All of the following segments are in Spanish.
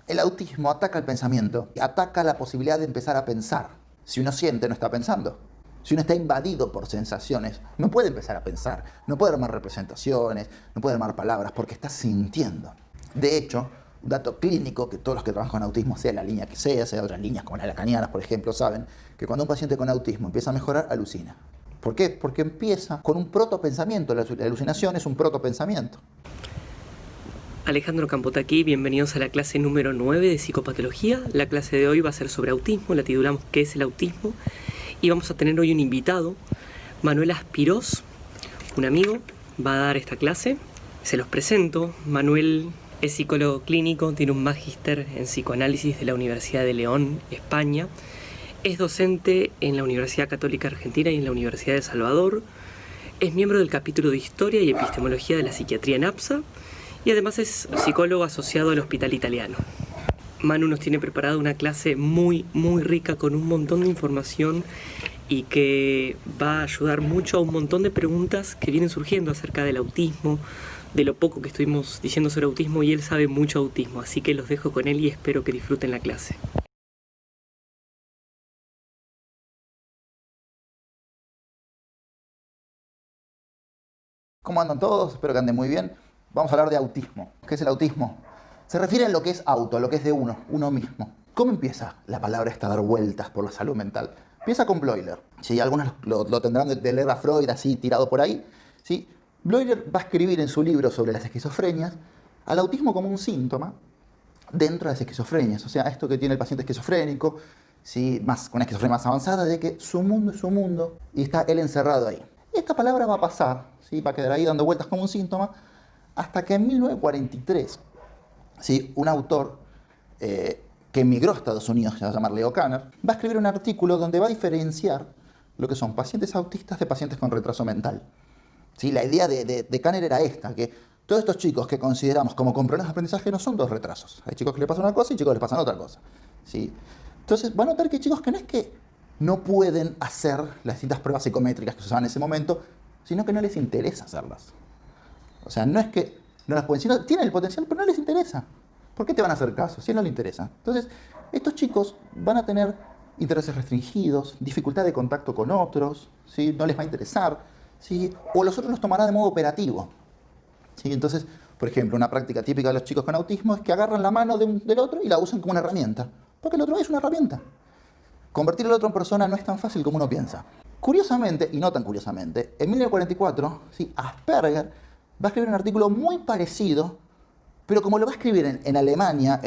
El autismo ataca el pensamiento, ataca la posibilidad de empezar a pensar. Si uno siente, no está pensando. Si uno está invadido por sensaciones, no puede empezar a pensar, no puede armar representaciones, no puede armar palabras, porque está sintiendo. De hecho, un dato clínico que todos los que trabajan con autismo, sea la línea que sea otras líneas como las lacanianas, por ejemplo, saben que cuando un paciente con autismo empieza a mejorar, alucina. ¿Por qué? Porque empieza con un protopensamiento. La alucinación es un protopensamiento. Alejandro Campota aquí, bienvenidos a la clase número 9 de psicopatología. La clase de hoy va a ser sobre autismo, la titulamos ¿Qué es el autismo? Y vamos a tener hoy un invitado, Manuel Aspirós, un amigo, va a dar esta clase. Se los presento. Manuel es psicólogo clínico, tiene un magíster en psicoanálisis de la Universidad de León, España. Es docente en la Universidad Católica Argentina y en la Universidad de Salvador. Es miembro del capítulo de Historia y Epistemología de la Psiquiatría en APSA. Y además es psicólogo asociado al Hospital Italiano. Manu nos tiene preparada una clase muy rica con un montón de información y que va a ayudar mucho a un montón de preguntas que vienen surgiendo acerca del autismo, de lo poco que estuvimos diciendo sobre autismo, y él sabe mucho autismo, así que los dejo con él y espero que disfruten la clase. ¿Cómo andan todos? Espero que anden muy bien. Vamos a hablar de autismo. ¿Qué es el autismo? Se refiere a lo que es auto, a lo que es de uno mismo. ¿Cómo empieza la palabra esta a dar vueltas por la salud mental? Empieza con Bleuler. ¿Sí? Algunos lo tendrán de leer a Freud así tirado por ahí. ¿Sí? Bleuler va a escribir en su libro sobre las esquizofrenias al autismo como un síntoma dentro de las esquizofrenias. O sea, esto que tiene el paciente esquizofrénico, ¿sí? Con una esquizofrenia más avanzada, de que su mundo es su mundo y está él encerrado ahí. Y esta palabra va a pasar, ¿sí? Va a quedar ahí dando vueltas como un síntoma, hasta que en 1943, ¿sí? Un autor que emigró a Estados Unidos, se va a llamar Leo Kanner, va a escribir un artículo donde va a diferenciar lo que son pacientes autistas de pacientes con retraso mental. ¿Sí? La idea de Kanner era esta, que todos estos chicos que consideramos como con problemas de aprendizaje no son dos retrasos. Hay chicos que les pasan una cosa y chicos que les pasan otra cosa. ¿Sí? Entonces van a notar que hay chicos que no es que no pueden hacer las distintas pruebas psicométricas que se usaban en ese momento, sino que no les interesa hacerlas. O sea, no es que no las pueden, sino tienen el potencial, pero no les interesa. ¿Por qué te van a hacer caso si no les interesa? Entonces, estos chicos van a tener intereses restringidos, dificultad de contacto con otros, ¿sí? No les va a interesar, ¿sí? O los otros los tomarán de modo operativo. ¿Sí? Entonces, por ejemplo, una práctica típica de los chicos con autismo es que agarran la mano del otro y la usan como una herramienta. Porque el otro es una herramienta. Convertir al otro en persona no es tan fácil como uno piensa. Curiosamente, y no tan curiosamente, en 1944, ¿sí? Asperger va a escribir un artículo muy parecido, pero como lo va a escribir en Alemania,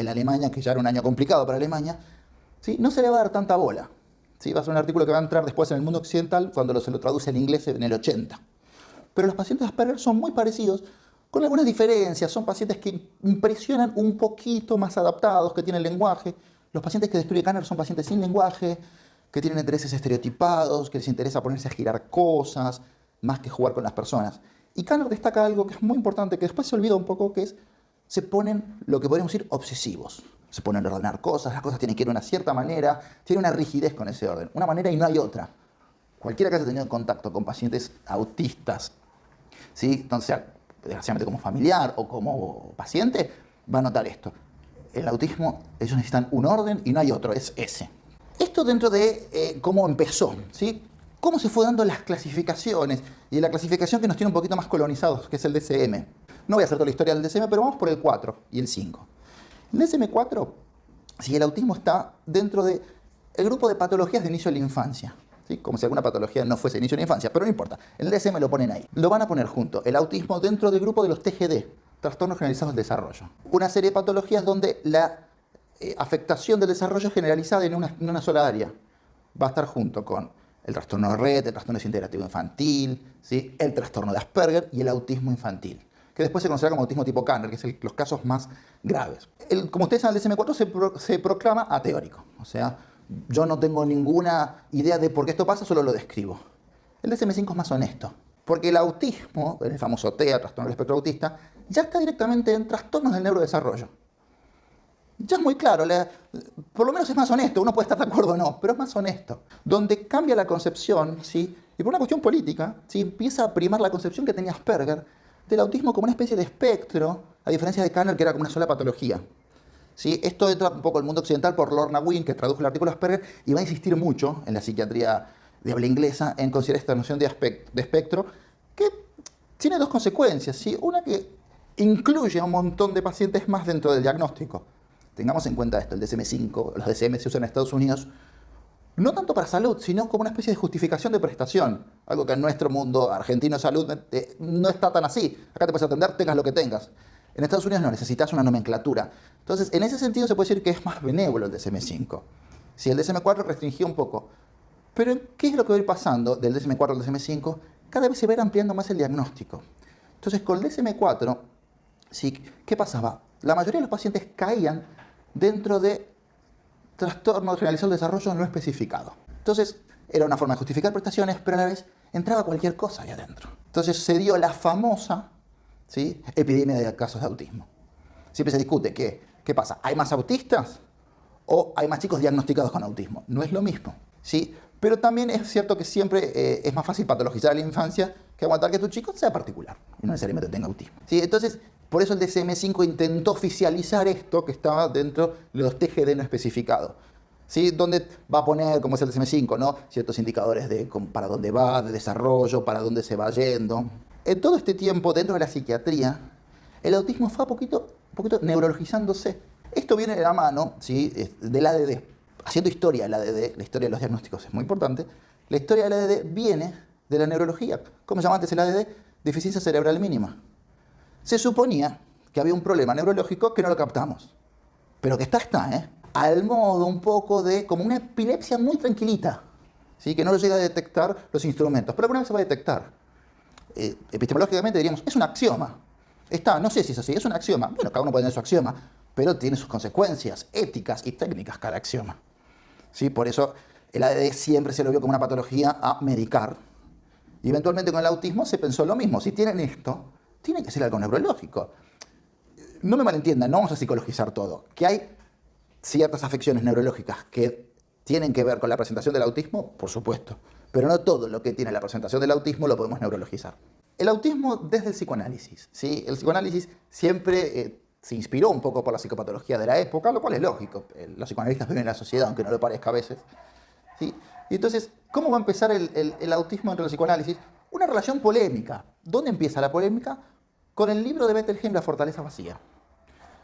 que ya era un año complicado para Alemania, ¿sí? No se le va a dar tanta bola. ¿Sí? Va a ser un artículo que va a entrar después en el mundo occidental cuando se lo traduce en inglés en el 80. Pero los pacientes de Asperger son muy parecidos, con algunas diferencias. Son pacientes que impresionan un poquito más adaptados, que tienen lenguaje. Los pacientes que describe Kanner son pacientes sin lenguaje, que tienen intereses estereotipados, que les interesa ponerse a girar cosas, más que jugar con las personas. Y Kanner destaca algo que es muy importante, que después se olvida un poco, que es, se ponen lo que podríamos decir obsesivos. Se ponen a ordenar cosas, las cosas tienen que ir de una cierta manera, tiene una rigidez con ese orden. Una manera y no hay otra. Cualquiera que haya tenido contacto con pacientes autistas, ¿sí? Entonces, desgraciadamente como familiar o como paciente, va a notar esto. El autismo, ellos necesitan un orden y no hay otro, es ese. Esto dentro de cómo empezó, ¿sí? Cómo se fue dando las clasificaciones, y la clasificación que nos tiene un poquito más colonizados, que es el DSM. No voy a hacer toda la historia del DSM, pero vamos por el 4 y el 5. El DSM-4, si el autismo está dentro del grupo de patologías de inicio de la infancia, ¿sí? Como si alguna patología no fuese de inicio de la infancia, pero no importa, el DSM lo ponen ahí. Lo van a poner junto, el autismo dentro del grupo de los TGD, trastornos generalizados del desarrollo. Una serie de patologías donde la afectación del desarrollo generalizada en una sola área va a estar junto con el trastorno de Rett, el trastorno desintegrativo infantil, ¿sí? El trastorno de Asperger y el autismo infantil, que después se considera como autismo tipo Kanner, que es los casos más graves. Como ustedes saben, el DSM-4 se proclama ateórico, o sea, yo no tengo ninguna idea de por qué esto pasa, solo lo describo. El DSM-5 es más honesto, porque el autismo, el famoso TEA, trastorno del espectro autista, ya está directamente en trastornos del neurodesarrollo. Ya es muy claro, por lo menos es más honesto, uno puede estar de acuerdo o no, pero es más honesto. Donde cambia la concepción, ¿sí? Y por una cuestión política, ¿sí? Empieza a primar la concepción que tenía Asperger del autismo como una especie de espectro, a diferencia de Kanner, que era como una sola patología. ¿sí? Esto entra un poco al mundo occidental por Lorna Wynne, que tradujo el artículo de Asperger, y va a insistir mucho en la psiquiatría de habla inglesa en considerar esta noción de espectro, que tiene dos consecuencias, ¿sí? Una que incluye a un montón de pacientes más dentro del diagnóstico. Tengamos en cuenta esto, el DSM-5, los DSM se usan en Estados Unidos, no tanto para salud, sino como una especie de justificación de prestación. Algo que en nuestro mundo argentino de salud no está tan así. Acá te puedes atender, tengas lo que tengas. En Estados Unidos no, necesitas una nomenclatura. Entonces, en ese sentido se puede decir que es más benévolo el DSM-5. Si el DSM-4 restringía un poco. Pero, ¿qué es lo que va a ir pasando del DSM-4 al DSM-5? Cada vez se va a ir ampliando más el diagnóstico. Entonces, con el DSM-4, ¿sí? ¿Qué pasaba? La mayoría de los pacientes caían dentro de trastorno generalizado del desarrollo no especificado. Entonces, era una forma de justificar prestaciones, pero a la vez entraba cualquier cosa ahí adentro. Entonces, se dio la famosa, ¿sí?, epidemia de casos de autismo. Siempre se discute ¿qué pasa? ¿Hay más autistas o hay más chicos diagnosticados con autismo? No es lo mismo, ¿sí? Pero también es cierto que siempre es más fácil patologizar a la infancia que aguantar que tu chico sea particular y no necesariamente tenga autismo, ¿sí? Entonces, por eso el DSM-5 intentó oficializar esto que estaba dentro de los TGD no especificados, ¿sí? Donde va a poner, como es el DSM-5, ¿no?, ciertos indicadores de para dónde va, de desarrollo, para dónde se va yendo. En todo este tiempo, dentro de la psiquiatría, el autismo fue un poquito neurologizándose. Esto viene de la mano, ¿sí?, del ADD. Haciendo historia del ADD, la historia de los diagnósticos es muy importante, la historia del ADD viene de la neurología. ¿Cómo se llama antes el ADD? Deficiencia cerebral mínima. Se suponía que había un problema neurológico que no lo captamos, pero que está, al modo un poco de como una epilepsia muy tranquilita, ¿sí?, que no lo llega a detectar los instrumentos, pero alguna vez se va a detectar. Epistemológicamente diríamos, es un axioma. Está, no sé si es así, es un axioma. Bueno, cada uno puede tener su axioma, pero tiene sus consecuencias éticas y técnicas cada axioma, ¿sí? Por eso el ADD siempre se lo vio como una patología a medicar. Y eventualmente con el autismo se pensó lo mismo. Si tienen esto, tiene que ser algo neurológico. No me malentiendan, no vamos a psicologizar todo. Que hay ciertas afecciones neurológicas que tienen que ver con la presentación del autismo, por supuesto. Pero no todo lo que tiene la presentación del autismo lo podemos neurologizar. El autismo desde el psicoanálisis, ¿sí? El psicoanálisis siempre se inspiró un poco por la psicopatología de la época, lo cual es lógico. Los psicoanalistas viven en la sociedad, aunque no lo parezca a veces, ¿sí? Y entonces, ¿cómo va a empezar el autismo entre el psicoanálisis? Una relación polémica. ¿Dónde empieza la polémica? Con el libro de Bettelheim, La fortaleza vacía,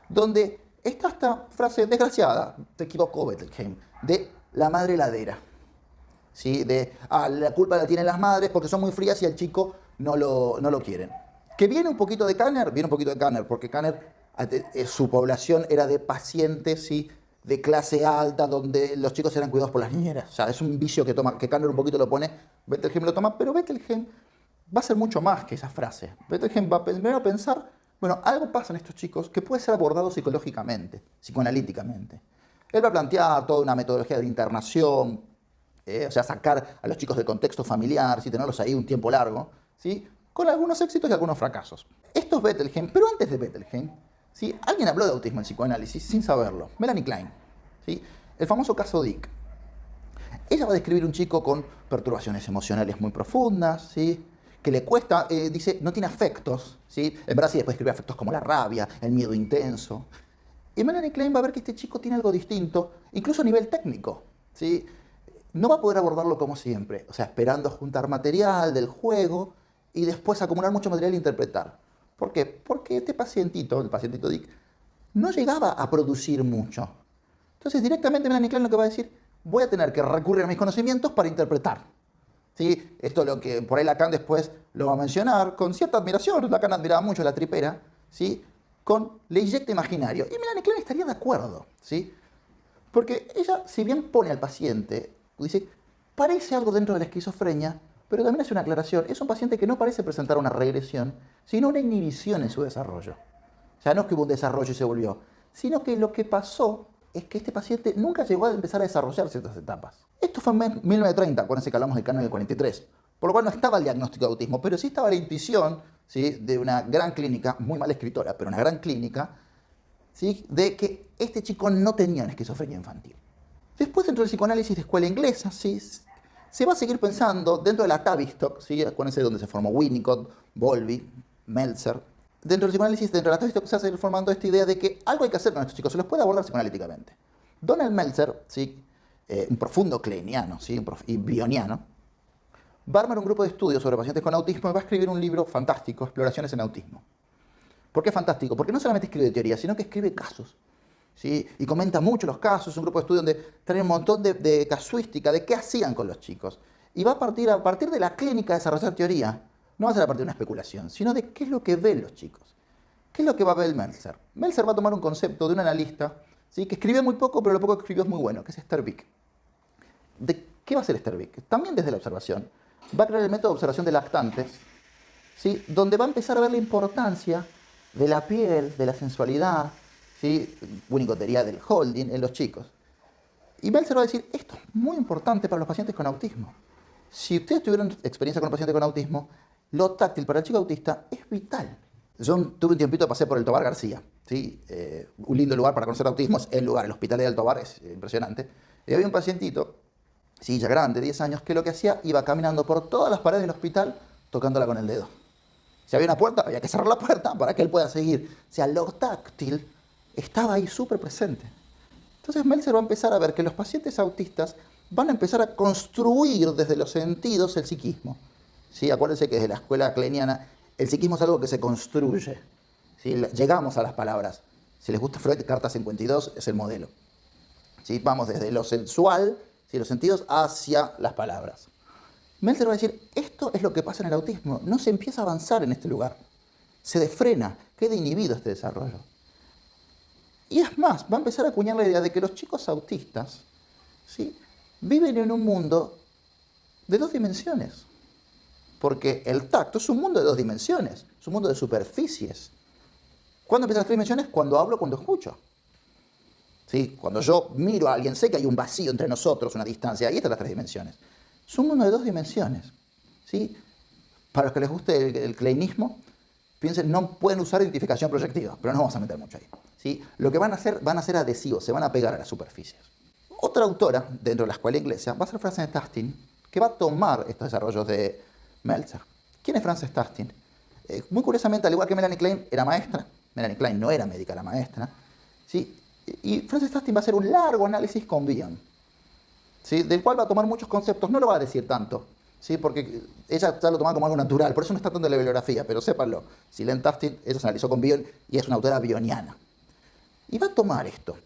donde está esta frase desgraciada, se equivocó Bettelheim, de la madre heladera, ¿sí? La culpa la tienen las madres porque son muy frías y el chico no lo quieren. Que viene un poquito de Kanner, porque Kanner, su población era de pacientes, ¿sí?, de clase alta, donde los chicos eran cuidados por las niñeras. O sea, es un vicio que Kanner un poquito lo pone, Bettelheim lo toma, pero Bettelheim va a ser mucho más que esa frase. Bettelheim va primero a pensar, bueno, algo pasa en estos chicos que puede ser abordado psicológicamente, psicoanalíticamente. Él va a plantear toda una metodología de internación, o sea, sacar a los chicos del contexto familiar, ¿sí?, tenerlos ahí un tiempo largo, ¿sí?, con algunos éxitos y algunos fracasos. Esto es Bettelheim, pero antes de Bettelheim, ¿sí?, alguien habló de autismo en psicoanálisis sin saberlo, Melanie Klein, ¿sí?, el famoso caso Dick. Ella va a describir un chico con perturbaciones emocionales muy profundas, ¿sí?, que le cuesta, dice, no tiene afectos, ¿sí?, en verdad sí, después escribe afectos como la rabia, el miedo intenso. Y Melanie Klein va a ver que este chico tiene algo distinto, incluso a nivel técnico, ¿sí? No va a poder abordarlo como siempre, o sea, esperando juntar material del juego y después acumular mucho material e interpretar. ¿Por qué? Porque este pacientito, el pacientito Dick, no llegaba a producir mucho. Entonces, directamente Melanie Klein lo que va a decir, voy a tener que recurrir a mis conocimientos para interpretar, ¿sí? Esto es lo que por ahí Lacan después lo va a mencionar, con cierta admiración. Lacan admiraba mucho a la tripera, ¿sí?, con le inyecta imaginario. Y Melanie Klein estaría de acuerdo, ¿sí? Porque ella, si bien pone al paciente, dice, parece algo dentro de la esquizofrenia, pero también hace una aclaración. Es un paciente que no parece presentar una regresión, sino una inhibición en su desarrollo. O sea, no es que hubo un desarrollo y se volvió, sino que lo que pasó es que este paciente nunca llegó a empezar a desarrollar ciertas etapas. Esto fue en 1930, acuérdense que hablamos del canon del 43, por lo cual no estaba el diagnóstico de autismo, pero sí estaba la intuición, ¿sí?, de una gran clínica, muy mala escritora, pero una gran clínica, ¿sí?, de que este chico no tenía una esquizofrenia infantil. Después, dentro del psicoanálisis de escuela inglesa, ¿sí?, se va a seguir pensando dentro de la Tavistock, ¿sí?, acuérdense de donde se formó Winnicott, Bowlby, Meltzer, dentro del psicoanálisis, dentro de la tesis, se hace formando esta idea de que algo hay que hacer con estos chicos, se los puede abordar psicoanalíticamente. Donald Meltzer, ¿sí? Un profundo kleiniano, ¿sí? Y bioniano, va a armar un grupo de estudios sobre pacientes con autismo y va a escribir un libro fantástico, Exploraciones en Autismo. ¿Por qué fantástico? Porque no solamente escribe teoría, sino que escribe casos. ¿Sí? Y comenta mucho los casos, es un grupo de estudio donde trae un montón de casuística, de qué hacían con los chicos. Y va a partir de la clínica a desarrollar teoría, no va a ser a partir de una especulación, sino de qué es lo que ven los chicos. ¿Qué es lo que va a ver Meltzer? Meltzer va a tomar un concepto de un analista, ¿sí? Que escribió muy poco, pero lo poco que escribió es muy bueno, que es Sterbeek. ¿De qué va a ser Sterbeek? También desde la observación. Va a crear el método de observación de lactantes, ¿sí? Donde va a empezar a ver la importancia de la piel, de la sensualidad, ¿sí? Unicotería del holding en los chicos. Y Meltzer va a decir, esto es muy importante para los pacientes con autismo. Si ustedes tuvieron experiencia con un paciente con autismo, lo táctil para el chico autista es vital. Yo tuve un tiempito, pasé por el Tobar García, ¿sí? Un lindo lugar para conocer autismo, es el lugar, el hospital del Tobar es impresionante. Y había un pacientito, sí, ya grande, 10 años, que lo que hacía, iba caminando por todas las paredes del hospital, tocándola con el dedo. Si había una puerta, había que cerrar la puerta para que él pueda seguir. O sea, lo táctil estaba ahí súper presente. Entonces Meltzer va a empezar a ver que los pacientes autistas van a empezar a construir desde los sentidos el psiquismo. ¿Sí? Acuérdense que desde la escuela kleiniana el psiquismo es algo que se construye. ¿Sí? Llegamos a las palabras. Si les gusta Freud, Carta 52 es el modelo. ¿Sí? Vamos desde lo sensual, ¿sí? Los sentidos, hacia las palabras. Meltzer va a decir, esto es lo que pasa en el autismo. No se empieza a avanzar en este lugar. Se desfrena, queda inhibido este desarrollo. Y es más, va a empezar a acuñar la idea de que los chicos autistas, ¿sí? Viven en un mundo de 2 dimensiones. Porque el tacto es un mundo de 2 dimensiones, es un mundo de superficies. ¿Cuándo empiezan las 3 dimensiones? Cuando hablo, cuando escucho. ¿Sí? Cuando yo miro a alguien, sé que hay un vacío entre nosotros, una distancia, ahí están las 3 dimensiones. Es un mundo de 2 dimensiones. ¿Sí? Para los que les guste el kleinismo, piensen, no pueden usar identificación proyectiva, pero no vamos a meter mucho ahí. ¿Sí? Lo que van a ser adhesivos, se van a pegar a las superficies. Otra autora dentro de la escuela inglesa va a ser Frances Tastin, que va a tomar estos desarrollos de Meltzer. ¿Quién es Frances Tastin? Muy curiosamente, al igual que Melanie Klein, era maestra. Melanie Klein no era médica, era maestra. ¿Sí? Y Frances Tastin va a hacer un largo análisis con Bion, ¿sí? Del cual va a tomar muchos conceptos, no lo va a decir tanto, ¿sí? Porque ella ya lo tomaba como algo natural, por eso no está tanto en la bibliografía, pero sépanlo. Silene Tastin, ella se analizó con Bion y es una autora bioniana. Y va a tomar esto,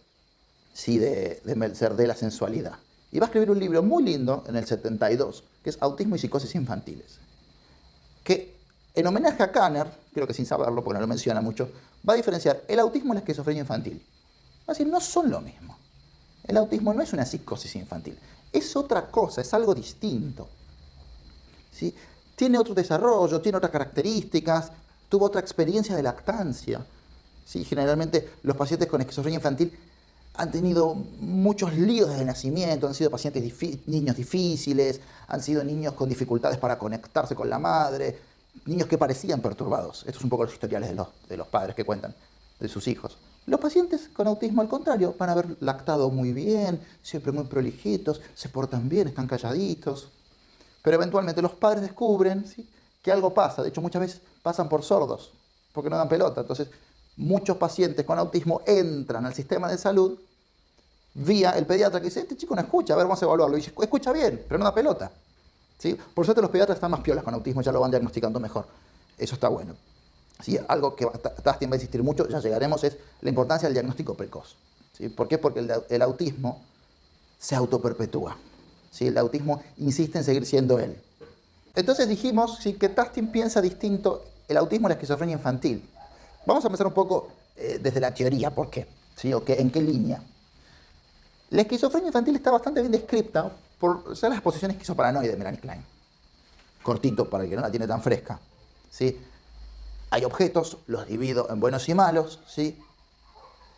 ¿sí? de Meltzer, de la sensualidad. Y va a escribir un libro muy lindo en el 72, que es Autismo y Psicosis Infantiles. Que en homenaje a Kanner, creo que sin saberlo, porque no lo menciona mucho, va a diferenciar el autismo y la esquizofrenia infantil. Va a decir, no son lo mismo. El autismo no es una psicosis infantil, es otra cosa, es algo distinto. ¿Sí? Tiene otro desarrollo, tiene otras características, tuvo otra experiencia de lactancia. ¿Sí? Generalmente los pacientes con esquizofrenia infantil han tenido muchos líos desde el nacimiento, han sido pacientes niños difíciles, han sido niños con dificultades para conectarse con la madre, niños que parecían perturbados. Estos son un poco los historiales de los padres que cuentan de sus hijos. Los pacientes con autismo, al contrario, van a haber lactado muy bien, siempre muy prolijitos, se portan bien, están calladitos. Pero eventualmente los padres descubren, ¿sí? que algo pasa. De hecho, muchas veces pasan por sordos, porque no dan pelota. Entonces, muchos pacientes con autismo entran al sistema de salud vía el pediatra que dice, este chico no escucha, a ver, vamos a evaluarlo. Y dice, escucha bien, pero no da pelota. ¿Sí? Por suerte los pediatras están más piolas con autismo, ya lo van diagnosticando mejor. Eso está bueno. ¿Sí? Algo que Tastin va a insistir mucho, ya llegaremos, es la importancia del diagnóstico precoz. ¿Sí? ¿Por qué? Porque el autismo se autoperpetúa. ¿Sí? El autismo insiste en seguir siendo él. Entonces dijimos, ¿sí? que Tastin piensa distinto el autismo y la esquizofrenia infantil. Vamos a empezar un poco desde la teoría, ¿por qué? ¿Sí? ¿O en qué línea? La esquizofrenia infantil está bastante bien descrita por ser la exposición esquizoparanoide de Melanie Klein. Cortito, para el que no la tiene tan fresca. ¿Sí? Hay objetos, los divido en buenos y malos. ¿Sí?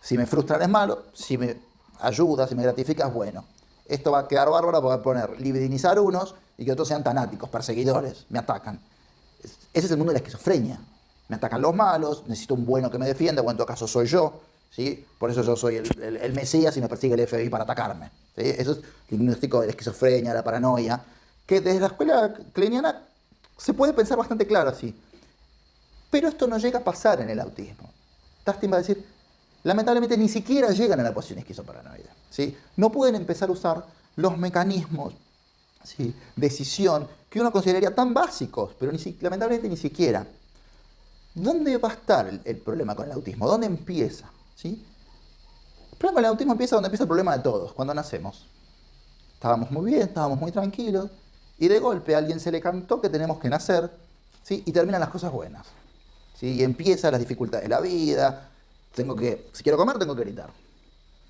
Si me frustran es malo, si me ayuda, si me gratifica es bueno. Esto va a quedar bárbaro, voy a poner libidinizar unos y que otros sean tanáticos, perseguidores, me atacan. Ese es el mundo de la esquizofrenia. Me atacan los malos, necesito un bueno que me defienda, o en todo caso soy yo, ¿sí? Por eso yo soy el Mesías y me persigue el FBI para atacarme. ¿Sí? Eso es el diagnóstico de la esquizofrenia, la paranoia, que desde la escuela kleiniana se puede pensar bastante claro así. Pero esto no llega a pasar en el autismo. Tastin va a decir, lamentablemente ni siquiera llegan a la posición esquizoparanoide, ¿sí? No pueden empezar a usar los mecanismos, ¿sí?, decisión que uno consideraría tan básicos, pero lamentablemente ni siquiera. ¿Dónde va a estar el problema con el autismo? ¿Dónde empieza? ¿Sí? El problema con el autismo empieza donde empieza el problema de todos, cuando nacemos. Estábamos muy bien, estábamos muy tranquilos, y de golpe a alguien se le cantó que tenemos que nacer, ¿sí?, y terminan las cosas buenas, ¿sí? Y empiezan las dificultades de la vida. Si quiero comer, tengo que gritar.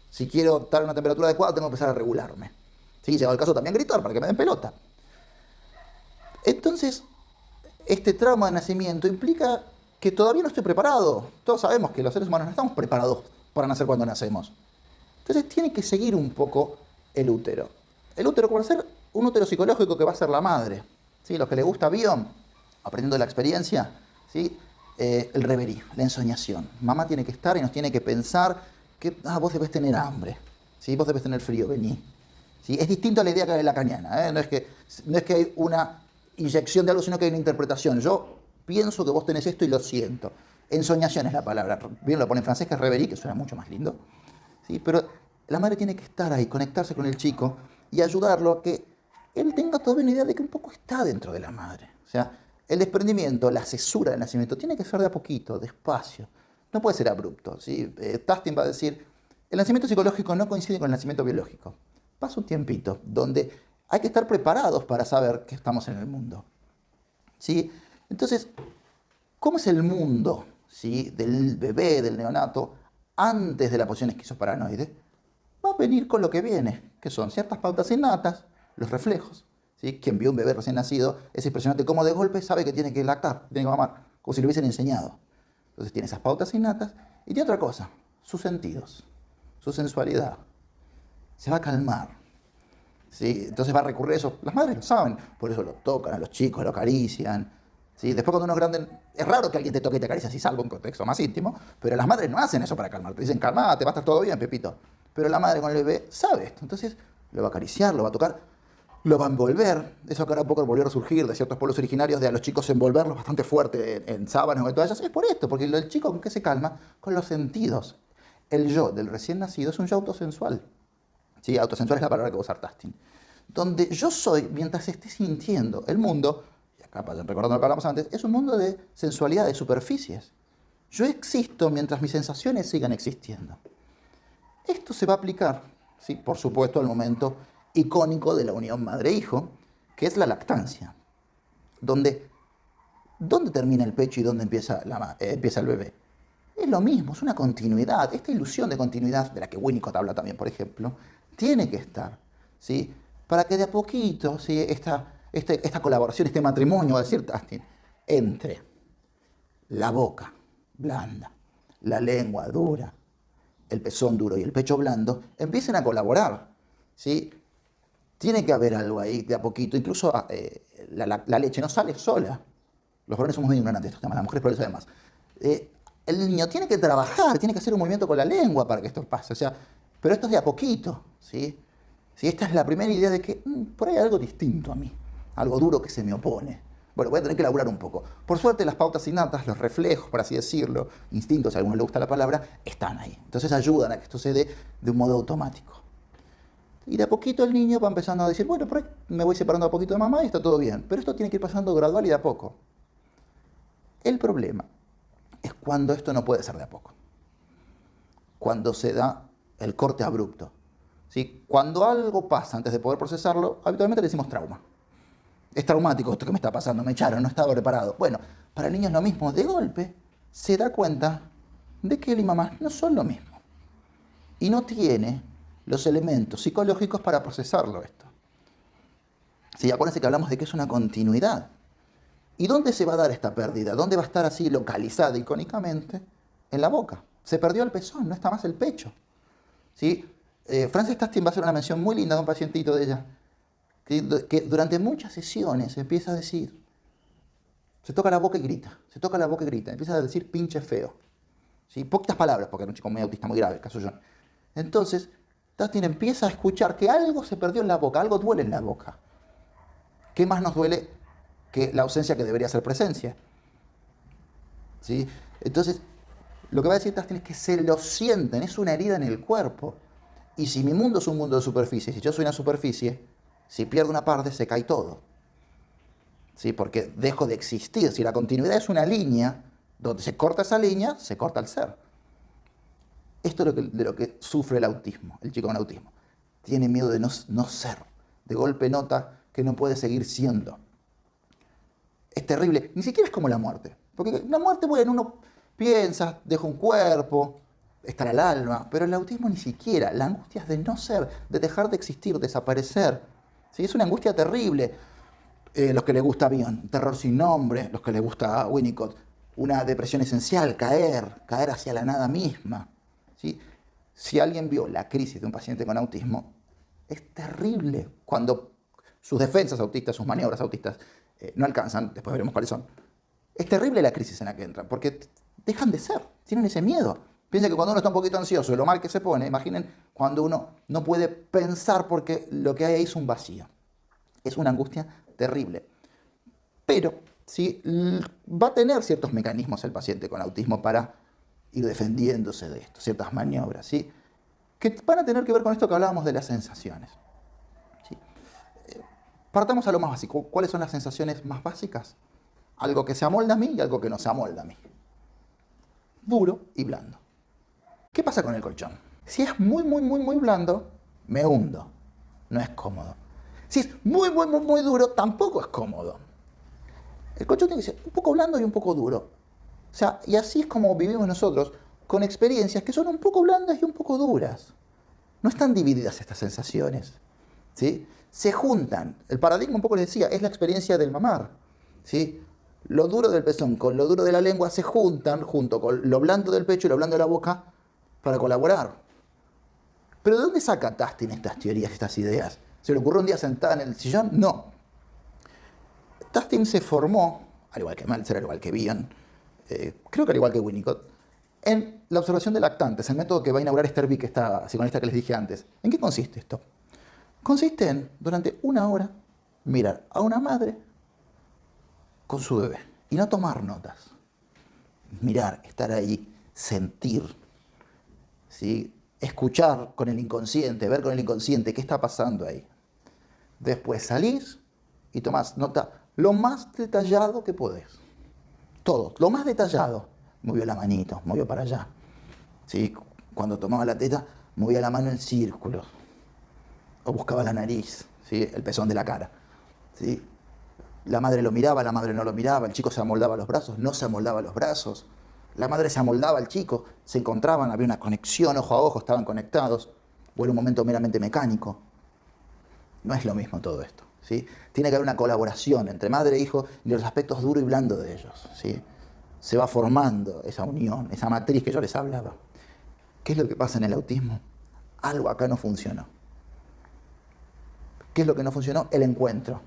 Si quiero estar a una temperatura adecuada, tengo que empezar a regularme. ¿Sí? Llega el caso también gritar para que me den pelota. Entonces, este trauma de nacimiento implica que todavía no estoy preparado. Todos sabemos que los seres humanos no estamos preparados para nacer cuando nacemos. Entonces tiene que seguir un poco el útero. El útero, como va a ser un útero psicológico que va a ser la madre. ¿Sí? Los que les gusta Bion, aprendiendo de la experiencia, ¿sí?, el reverie, la ensoñación. Mamá tiene que estar y nos tiene que pensar que vos debes tener hambre, ¿sí?, vos debes tener frío, vení. ¿Sí? Es distinto a la idea que hay lacaniana, ¿eh? No es que hay una inyección de algo, sino que hay una interpretación. Yo pienso que vos tenés esto y lo siento. Ensoñación es la palabra. Bien lo pone en francés, que es reverie, que suena mucho más lindo. ¿Sí? Pero la madre tiene que estar ahí, conectarse con el chico y ayudarlo a que él tenga todavía una idea de que un poco está dentro de la madre. O sea, el desprendimiento, la cesura del nacimiento, tiene que ser de a poquito, despacio. No puede ser abrupto, ¿sí? Tastin va a decir, el nacimiento psicológico no coincide con el nacimiento biológico. Pasa un tiempito donde hay que estar preparados para saber que estamos en el mundo, ¿sí? Entonces, ¿cómo es el mundo, ¿sí?, del bebé, del neonato, antes de la posición esquizoparanoide? Va a venir con lo que viene, que son ciertas pautas innatas, los reflejos. ¿Sí? Quien vio un bebé recién nacido, es impresionante cómo de golpe sabe que tiene que lactar, tiene que mamar, como si le hubiesen enseñado. Entonces tiene esas pautas innatas y tiene otra cosa, sus sentidos, su sensualidad. Se va a calmar, ¿sí? Entonces va a recurrir a eso. Las madres lo saben, por eso lo tocan a los chicos, lo acarician, ¿sí? Después cuando uno es grande, es raro que alguien te toque y te acaricie, así salvo en contexto más íntimo, pero las madres no hacen eso para calmarte. Dicen, calmate, va a estar todo bien, Pepito. Pero la madre con el bebé sabe esto, entonces lo va a acariciar, lo va a tocar, lo va a envolver. Eso que ahora poco volvió a surgir de ciertos pueblos originarios, de a los chicos envolverlos bastante fuerte en sábanas o en toallas. Es por esto, porque el chico con qué se calma, con los sentidos. El yo del recién nacido es un yo autosensual. ¿Sí? Autosensual es la palabra que va a usar Tastin. Donde yo soy, mientras esté sintiendo el mundo, y acá recordando lo que hablamos antes, es un mundo de sensualidad, de superficies. Yo existo mientras mis sensaciones sigan existiendo. Esto se va a aplicar, ¿sí?, por supuesto, al momento icónico de la unión madre-hijo, que es la lactancia. ¿Dónde termina el pecho y dónde empieza el bebé? Es lo mismo, es una continuidad. Esta ilusión de continuidad, de la que Winnicott habla también, por ejemplo, tiene que estar, ¿sí?, para que de a poquito, ¿sí?, esta colaboración, este matrimonio, va a decir Tastin, entre la boca blanda, la lengua dura, el pezón duro y el pecho blando, empiecen a colaborar, ¿sí? Tiene que haber algo ahí de a poquito. Incluso la leche no sale sola. Los varones somos muy ignorantes de estos temas, las mujeres por eso además. El niño tiene que trabajar, tiene que hacer un movimiento con la lengua para que esto pase. O sea, pero esto es de a poquito, ¿sí? ¿Sí? Esta es la primera idea de que por ahí hay algo distinto a mí, algo duro que se me opone. Bueno, voy a tener que laburar un poco. Por suerte, las pautas innatas, los reflejos, por así decirlo, instintos, si a alguno le gusta la palabra, están ahí. Entonces ayudan a que esto se dé de un modo automático. Y de a poquito el niño va empezando a decir, bueno, por ahí me voy separando a poquito de mamá y está todo bien. Pero esto tiene que ir pasando gradual y de a poco. El problema es cuando esto no puede ser de a poco. Cuando se da el corte abrupto. ¿Sí? Cuando algo pasa antes de poder procesarlo, habitualmente le decimos trauma. Es traumático esto que me está pasando, me echaron, no estaba preparado. Bueno, para el niño es lo mismo. De golpe se da cuenta de que él y mamá no son lo mismo. Y no tiene los elementos psicológicos para procesarlo esto. Sí, acuérdense que hablamos de que es una continuidad. ¿Y dónde se va a dar esta pérdida? ¿Dónde va a estar así localizada icónicamente? En la boca. Se perdió el pezón, no está más el pecho. ¿Sí? Frances Tastin va a hacer una mención muy linda de un pacientito de ella, que durante muchas sesiones empieza a decir, se toca la boca y grita, se toca la boca y grita, empieza a decir pinche feo. ¿Sí? Poquitas palabras, porque era un chico muy autista, muy grave, el caso John. Entonces, Tastin empieza a escuchar que algo se perdió en la boca, algo duele en la boca. ¿Qué más nos duele que la ausencia que debería ser presencia? ¿sí? Entonces, lo que va a decir Tastin es que se lo sienten, es una herida en el cuerpo. Y si mi mundo es un mundo de superficie, si yo soy una superficie, si pierdo una parte se cae todo. ¿Sí? Porque dejo de existir. Si la continuidad es una línea, donde se corta esa línea, se corta el ser. Esto es de lo que sufre el autismo, el chico con autismo. Tiene miedo de no ser. De golpe nota que no puede seguir siendo. Es terrible. Ni siquiera es como la muerte. Porque la muerte, bueno, uno piensa, deja un cuerpo, estará el alma, pero el autismo ni siquiera. La angustia es de no ser, de dejar de existir, desaparecer. ¿Sí? Es una angustia terrible. Los que les gusta Bion, terror sin nombre, los que les gusta Winnicott, una depresión esencial, caer hacia la nada misma. ¿Sí? Si alguien vio la crisis de un paciente con autismo, es terrible cuando sus defensas autistas, sus maniobras autistas no alcanzan, después veremos cuáles son. Es terrible la crisis en la que entran, porque dejan de ser, tienen ese miedo. Piensen que cuando uno está un poquito ansioso y lo mal que se pone, imaginen cuando uno no puede pensar porque lo que hay ahí es un vacío. Es una angustia terrible. Pero ¿sí? Va a tener ciertos mecanismos el paciente con autismo para ir defendiéndose de esto, ciertas maniobras, ¿sí? Que van a tener que ver con esto que hablábamos de las sensaciones. ¿Sí? Partamos a lo más básico. ¿Cuáles son las sensaciones más básicas? Algo que se amolda a mí y algo que no se amolda a mí. Duro y blando. ¿Qué pasa con el colchón? Si es muy blando, me hundo. No es cómodo. Si es muy duro, tampoco es cómodo. El colchón tiene que ser un poco blando y un poco duro. O sea, y así es como vivimos nosotros, con experiencias que son un poco blandas y un poco duras. No están divididas estas sensaciones, ¿sí? Se juntan. El paradigma, un poco les decía, es la experiencia del mamar, ¿sí? Lo duro del pezón con lo duro de la lengua se juntan junto con lo blando del pecho y lo blando de la boca para colaborar. ¿Pero de dónde saca Tastin estas teorías, estas ideas? ¿Se le ocurrió un día sentada en el sillón? No. Tastin se formó, al igual que Meltzer, al igual que Bion, creo que al igual que Winnicott, en la observación de lactantes, el método que va a inaugurar Esther Vick, esta psicoanalista que les dije antes. ¿En qué consiste esto? Consiste en, durante una hora, mirar a una madre con su bebé y no tomar notas. Mirar, estar ahí, sentir, ¿sí? Escuchar con el inconsciente, ver con el inconsciente qué está pasando ahí. Después salís y tomás nota lo más detallado que podés. Todo, lo más detallado. Movió la manito, movió para allá. ¿Sí? Cuando tomaba la teta, movía la mano en círculos. O buscaba la nariz, ¿sí? El pezón de la cara. ¿Sí? La madre lo miraba, la madre no lo miraba, el chico se amoldaba los brazos, no se amoldaba los brazos. La madre se amoldaba al chico, se encontraban, había una conexión ojo a ojo, estaban conectados. O era un momento meramente mecánico. No es lo mismo todo esto, ¿sí? Tiene que haber una colaboración entre madre e hijo y los aspectos duros y blandos de ellos, ¿sí? Se va formando esa unión, esa matriz que yo les hablaba. ¿Qué es lo que pasa en el autismo? Algo acá no funcionó. ¿Qué es lo que no funcionó? El encuentro.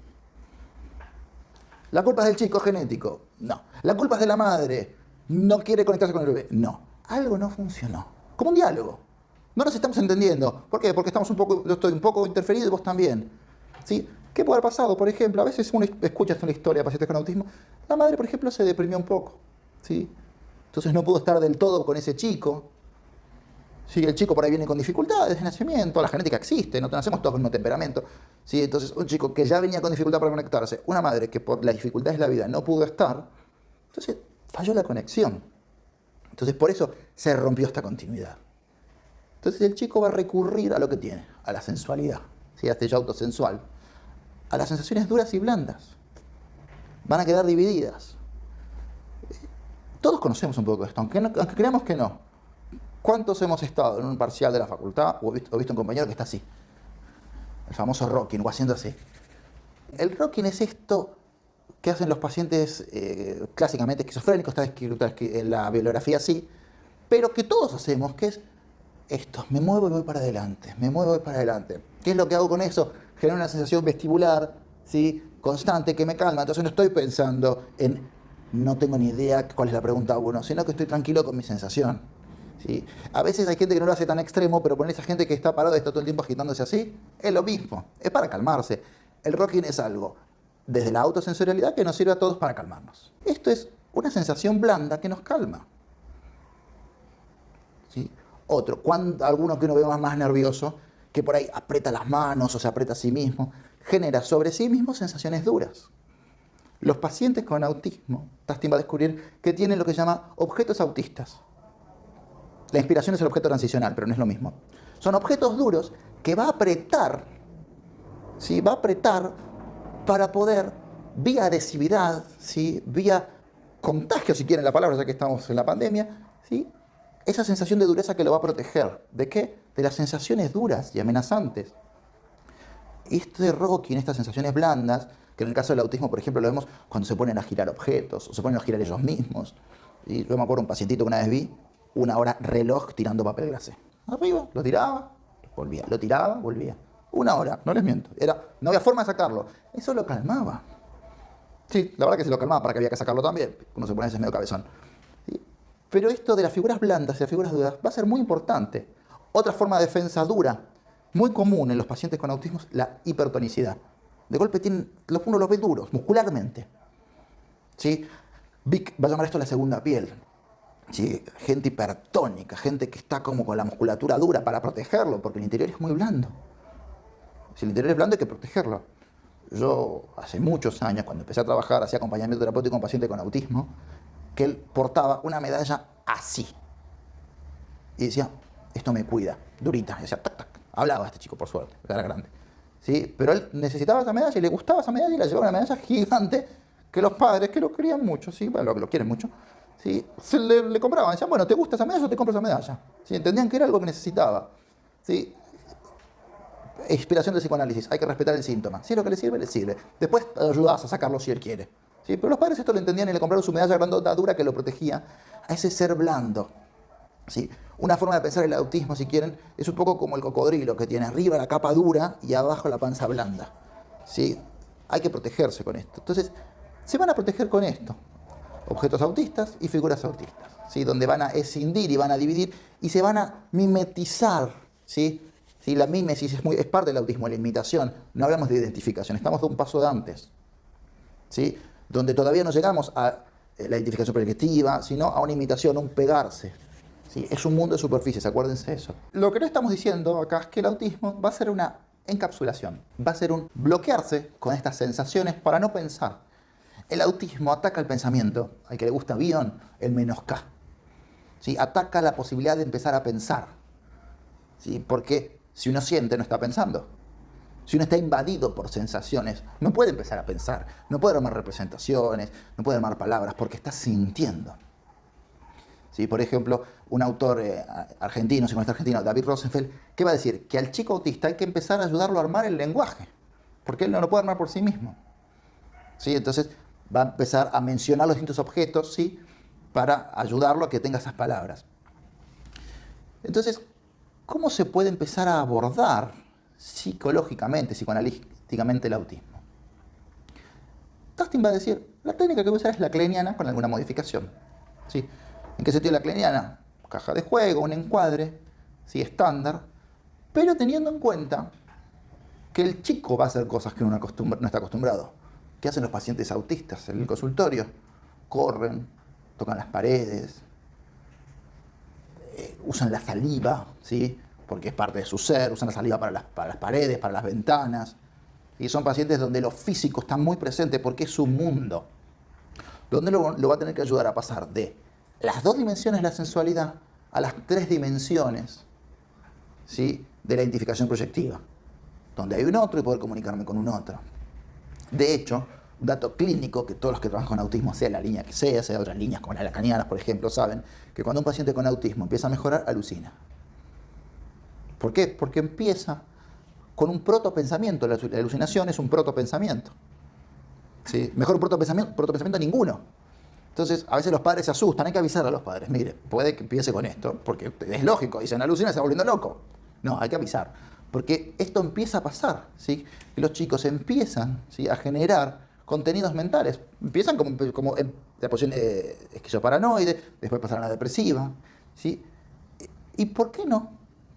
¿La culpa es del chico genético? No. ¿La culpa es de la madre? ¿No quiere conectarse con el bebé? No. Algo no funcionó. Como un diálogo. No nos estamos entendiendo. ¿Por qué? Porque yo estoy un poco interferido y vos también. ¿Sí? ¿Qué puede haber pasado? Por ejemplo, a veces uno escucha esta historia de pacientes con autismo. La madre, por ejemplo, se deprimió un poco. ¿Sí? Entonces no pudo estar del todo con ese chico. ¿Sí? El chico por ahí viene con dificultades de nacimiento, la genética existe, no nacemos todos con un temperamento. ¿Sí? Entonces un chico que ya venía con dificultad para conectarse, una madre que por las dificultades de la vida no pudo estar, entonces falló la conexión. Entonces por eso se rompió esta continuidad. Entonces el chico va a recurrir a lo que tiene, a la sensualidad, ¿sí? A este yo autosensual, a las sensaciones duras y blandas. Van a quedar divididas. Todos conocemos un poco esto, aunque creamos que no. ¿Cuántos hemos estado en un parcial de la facultad o visto un compañero que está así? El famoso rocking o haciendo así. El rocking es esto que hacen los pacientes clásicamente esquizofrénicos, está escrito en la bibliografía así, pero que todos hacemos, que es esto, me muevo y voy para adelante, me muevo y voy para adelante. ¿Qué es lo que hago con eso? Genera una sensación vestibular, ¿sí? Constante que me calma, entonces no estoy pensando en no tengo ni idea cuál es la pregunta a uno, sino que estoy tranquilo con mi sensación. ¿Sí? A veces hay gente que no lo hace tan extremo, pero con esa gente que está parada y está todo el tiempo agitándose así, es lo mismo, es para calmarse. El rocking es algo, desde la autosensorialidad, que nos sirve a todos para calmarnos. Esto es una sensación blanda que nos calma. ¿Sí? Otro, alguno que uno ve más nervioso, que por ahí aprieta las manos o se aprieta a sí mismo, genera sobre sí mismo sensaciones duras. Los pacientes con autismo, Tastin va a descubrir que tienen lo que se llama objetos autistas. La inspiración es el objeto transicional, pero no es lo mismo. Son objetos duros que va a apretar, ¿sí? Va a apretar para poder, vía adhesividad, ¿sí? Vía contagio, si quieren la palabra, ya que estamos en la pandemia, ¿sí? Esa sensación de dureza que lo va a proteger. ¿De qué? De las sensaciones duras y amenazantes. Este rocking, estas sensaciones blandas, que en el caso del autismo, por ejemplo, lo vemos cuando se ponen a girar objetos, o se ponen a girar ellos mismos. Y yo me acuerdo un pacientito que una vez vi, 1 hora reloj tirando papel glacé. Arriba, lo tiraba, volvía, lo tiraba, volvía. 1 hora, no les miento. No había forma de sacarlo. Eso lo calmaba. Sí, la verdad que se lo calmaba, para que había que sacarlo también. Uno se pone a veces medio cabezón. ¿Sí? Pero esto de las figuras blandas y las figuras duras va a ser muy importante. Otra forma de defensa dura, muy común en los pacientes con autismo, es la hipertonicidad. De golpe uno los ve duros, muscularmente. ¿Sí? Vic va a llamar esto la segunda piel. ¿Sí? Gente hipertónica, gente que está como con la musculatura dura para protegerlo, porque el interior es muy blando. Si el interior es blando hay que protegerlo. Yo hace muchos años, cuando empecé a trabajar, hacía acompañamiento terapéutico con un paciente con autismo, que él portaba una medalla así. Y decía, esto me cuida, durita. Y decía, tac, tac. Hablaba este chico, por suerte, era grande. ¿Sí? Pero él necesitaba esa medalla y le gustaba esa medalla y la llevaba, una medalla gigante que los padres, que lo querían mucho, ¿sí? Bueno, lo quieren mucho, ¿sí? Le compraban. Decían, bueno, ¿te gusta esa medalla? Yo te compro esa medalla. ¿Sí? Entendían que era algo que necesitaba. ¿Sí? Inspiración del psicoanálisis, hay que respetar el síntoma. Si es lo que le sirve, le sirve. Después ayudas a sacarlo si él quiere. ¿Sí? Pero los padres esto lo entendían y le compraron su medalla grandota dura que lo protegía a ese ser blando. ¿Sí? Una forma de pensar el autismo, si quieren, es un poco como el cocodrilo, que tiene arriba la capa dura y abajo la panza blanda. ¿Sí? Hay que protegerse con esto. Entonces, se van a proteger con esto. Objetos autistas y figuras autistas, ¿sí? Donde van a escindir y van a dividir y se van a mimetizar, ¿sí? ¿Sí? La mímesis es parte del autismo, la imitación. No hablamos de identificación, estamos de un paso de antes, ¿sí? Donde todavía no llegamos a la identificación proyectiva, sino a una imitación, un pegarse. ¿Sí? Es un mundo de superficies, acuérdense eso. Lo que no estamos diciendo acá es que el autismo va a ser una encapsulación, va a ser un bloquearse con estas sensaciones para no pensar. El autismo ataca el pensamiento, al que le gusta Bion, el -K. ¿Sí? Ataca la posibilidad de empezar a pensar. ¿Sí? Porque si uno siente, no está pensando. Si uno está invadido por sensaciones, no puede empezar a pensar, no puede armar representaciones, no puede armar palabras, porque está sintiendo. ¿Sí? Por ejemplo, un autor argentino, psicoanalista argentino, David Rosenfeld, ¿qué va a decir? Que al chico autista hay que empezar a ayudarlo a armar el lenguaje, porque él no lo puede armar por sí mismo. ¿Sí? Entonces va a empezar a mencionar los distintos objetos, ¿sí? Para ayudarlo a que tenga esas palabras. Entonces, ¿cómo se puede empezar a abordar psicológicamente, psicoanalíticamente el autismo? Tastin va a decir, la técnica que voy a usar es la kleiniana con alguna modificación. ¿Sí? ¿En qué sentido la kleiniana? Caja de juego, un encuadre, ¿sí? Estándar, pero teniendo en cuenta que el chico va a hacer cosas que uno no está acostumbrado. ¿Qué hacen los pacientes autistas en el consultorio? Corren, tocan las paredes, usan la saliva, ¿sí? Porque es parte de su ser, usan la saliva para las paredes, para las ventanas. Y son pacientes donde lo físico está muy presente porque es su mundo. Donde lo va a tener que ayudar a pasar de las 2 dimensiones de la sensualidad a las 3 dimensiones, ¿sí? De la identificación proyectiva. Donde hay un otro y poder comunicarme con un otro. De hecho, un dato clínico que todos los que trabajan con autismo, sea la línea que sea otras líneas como las lacanianas, por ejemplo, saben que cuando un paciente con autismo empieza a mejorar, alucina. ¿Por qué? Porque empieza con un protopensamiento. La alucinación es un protopensamiento. ¿Sí? Mejor un protopensamiento ninguno. Entonces, a veces los padres se asustan, hay que avisar a los padres. Mire, puede que empiece con esto, porque es lógico, dicen, alucina, se está volviendo loco. No, hay que avisar, porque esto empieza a pasar, ¿sí? Y los chicos empiezan, ¿sí? A generar contenidos mentales. Empiezan como en la posición esquizoparanoide, después pasarán a la depresiva, ¿sí? ¿Y por qué no?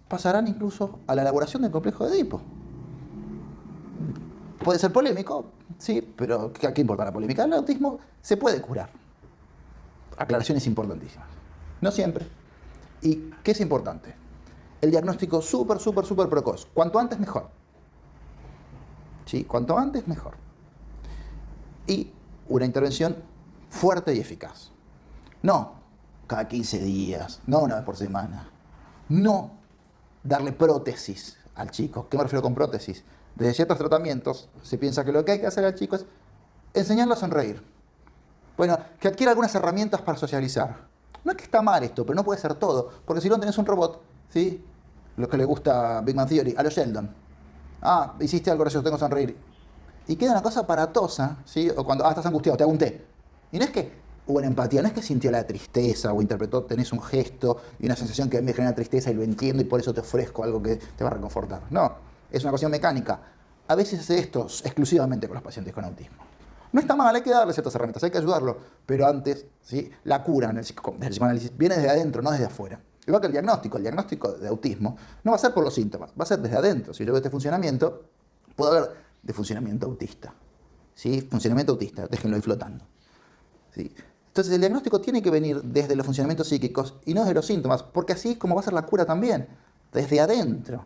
Pasarán incluso a la elaboración del complejo de Edipo. Puede ser polémico, sí, pero ¿qué importa la polémica? El autismo se puede curar. aclaraciones importantísimas. No siempre. ¿Y qué es importante? El diagnóstico súper precoz. Cuanto antes, mejor. ¿Sí? Cuanto antes, mejor. Y una intervención fuerte y eficaz. No cada 15 días, no una vez por semana. No darle prótesis al chico. ¿Qué me refiero con prótesis? Desde ciertos tratamientos se piensa que lo que hay que hacer al chico es enseñarlo a sonreír. Bueno, que adquiera algunas herramientas para socializar. No es que está mal esto, pero no puede ser todo. Porque si no tenés un robot, ¿sí? Lo que le gusta a Big Bang Theory, a los Sheldon. Ah, hiciste algo gracioso, tengo que sonreír. Y queda una cosa aparatosa, ¿sí? O cuando, estás angustiado, te hago un té. Y no es que hubo una empatía, no es que sintió la tristeza o interpretó, tenés un gesto y una sensación que a mí me genera tristeza y lo entiendo y por eso te ofrezco algo que te va a reconfortar. No, es una cuestión mecánica. A veces hace esto exclusivamente con los pacientes con autismo. No está mal, hay que darle ciertas herramientas, hay que ayudarlo, pero antes, ¿sí? La cura del psicoanálisis viene desde adentro, no desde afuera. Igual que el diagnóstico de autismo no va a ser por los síntomas, va a ser desde adentro. Si yo veo este funcionamiento, puedo hablar de funcionamiento autista. ¿Sí? Funcionamiento autista, déjenlo ahí flotando. ¿Sí? Entonces el diagnóstico tiene que venir desde los funcionamientos psíquicos y no desde los síntomas, porque así es como va a ser la cura también, desde adentro.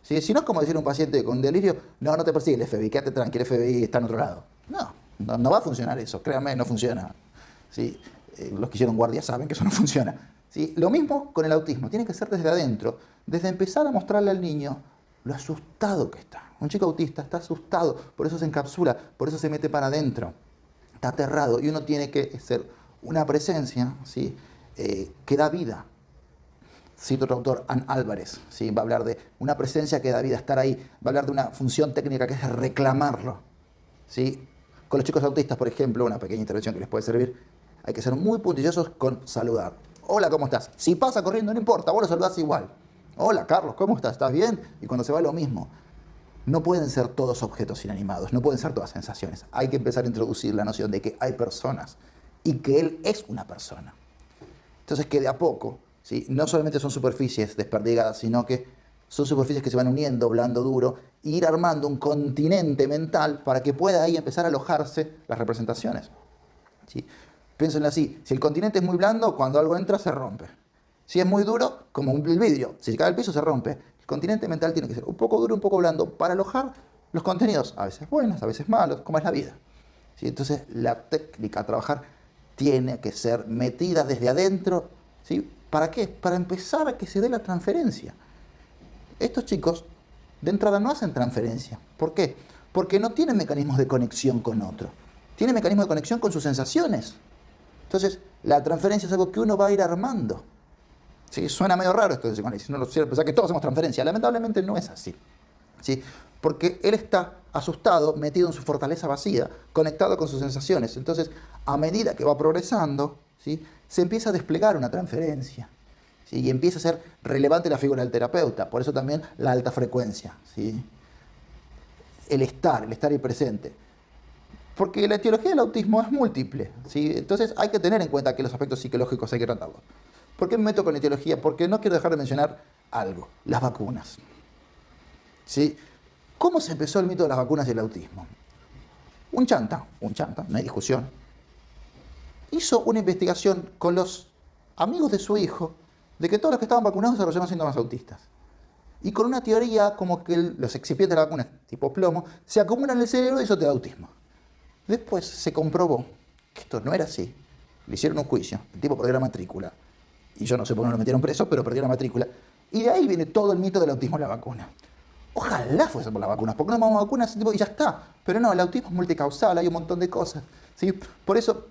¿Sí? Si no es como decir a un paciente con delirio, no te persigue el FBI, quédate tranquilo, el FBI está en otro lado. No va a funcionar eso, créanme, no funciona. ¿Sí? Los que hicieron guardia saben que eso no funciona. ¿Sí? Lo mismo con el autismo, tiene que ser desde adentro, desde empezar a mostrarle al niño lo asustado que está. Un chico autista está asustado, por eso se encapsula, por eso se mete para adentro, está aterrado y uno tiene que ser una presencia, ¿sí? Que da vida. Cito otro autor, Ann Álvarez, ¿sí? Va a hablar de una presencia que da vida, estar ahí, va a hablar de una función técnica que es reclamarlo. ¿Sí? Con los chicos autistas, por ejemplo, una pequeña intervención que les puede servir, hay que ser muy puntillosos con saludar. Hola, ¿cómo estás? Si pasa corriendo, no importa, vos lo saludás igual. Hola, Carlos, ¿cómo estás? ¿Estás bien? Y cuando se va lo mismo. No pueden ser todos objetos inanimados, no pueden ser todas sensaciones. Hay que empezar a introducir la noción de que hay personas y que él es una persona. Entonces, que de a poco, ¿sí? No solamente son superficies desperdigadas, sino que son superficies que se van uniendo, blando, duro, e ir armando un continente mental para que pueda ahí empezar a alojarse las representaciones. ¿Sí? Piénsenlo así, si el continente es muy blando, cuando algo entra se rompe. Si es muy duro, como el vidrio, si se cae al piso se rompe. El continente mental tiene que ser un poco duro, un poco blando, para alojar los contenidos, a veces buenos, a veces malos, como es la vida. ¿Sí? Entonces la técnica a trabajar tiene que ser metida desde adentro. ¿Sí? ¿Para qué? Para empezar a que se dé la transferencia. Estos chicos de entrada no hacen transferencia. ¿Por qué? Porque no tienen mecanismos de conexión con otro. Tienen mecanismos de conexión con sus sensaciones. Entonces, la transferencia es algo que uno va a ir armando. ¿Sí? Suena medio raro esto de psicoanálisis. No lo quiero pensar que todos hacemos transferencia. Lamentablemente no es así. ¿Sí? Porque él está asustado, metido en su fortaleza vacía, conectado con sus sensaciones. Entonces, a medida que va progresando, ¿sí? Se empieza a desplegar una transferencia. ¿Sí? Y empieza a ser relevante la figura del terapeuta. Por eso también la alta frecuencia. ¿Sí? El estar ahí presente. Porque la etiología del autismo es múltiple. ¿Sí? Entonces hay que tener en cuenta que los aspectos psicológicos hay que tratarlos. ¿Por qué me meto con la etiología? Porque no quiero dejar de mencionar algo. Las vacunas. ¿Sí? ¿Cómo se empezó el mito de las vacunas y el autismo? Un chanta, no hay discusión, hizo una investigación con los amigos de su hijo de que todos los que estaban vacunados desarrollaban síntomas autistas. Y con una teoría como que los excipientes de la vacuna, tipo plomo, se acumulan en el cerebro y eso te da autismo. Después se comprobó que esto no era así. Le hicieron un juicio, el tipo perdió la matrícula. Y yo no sé por qué no lo metieron preso, pero perdió la matrícula. Y de ahí viene todo el mito del autismo en la vacuna. Ojalá fuese por las vacunas, porque no vamos a vacunas y ya está. Pero no, el autismo es multicausal, hay un montón de cosas. ¿Sí? Por eso,